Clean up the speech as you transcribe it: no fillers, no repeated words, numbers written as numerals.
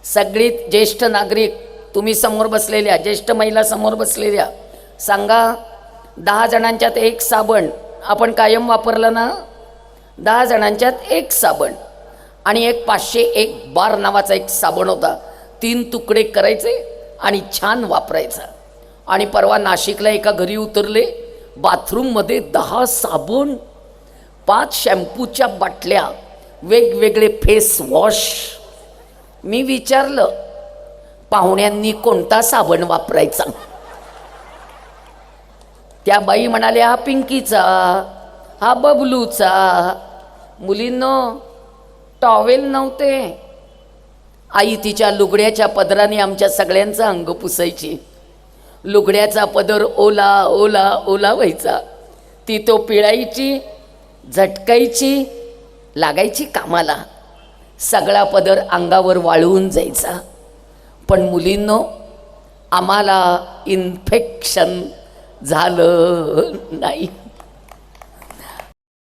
सगळी ज्येष्ठ नागरिक, तुम्ही समोर बसलेल्या ज्येष्ठ महिला समोर बसलेल्या, सांगा 10 जणांच्यात एक साबण आपण कायम वापरलं ना, 10 जणांच्यात एक साबण. आणि एक 501 बार नावाचा एक साबण होता, 3 तुकडे करायचे आणि छान वापरायचा. आणि परवा नाशिकला एका घरी उतरले, बाथरूममध्ये 10 साबण, 5 शॅम्पूच्या बाटल्या, वेगवेगळे फेस वॉश. मी विचारलं पाहुण्यांनी कोणता साबण वापरायचा. त्या बाई म्हणाल्या हा पिंकीचा, हा बबलूचा. मुलींनो टॉवेल नव्हते. आई तिच्या लुगड्याच्या पदराने आमच्या सगळ्यांचं अंग पुसायची. लुगड्याचा पदर ओला ओला ओला व्हायचा. ती तो पिळायची, झटकायची, लागायची कामाला. सगळा पदर अंगावर वाळून जायचा. पण मुलींनो आम्हाला इन्फेक्शन झालं नाही.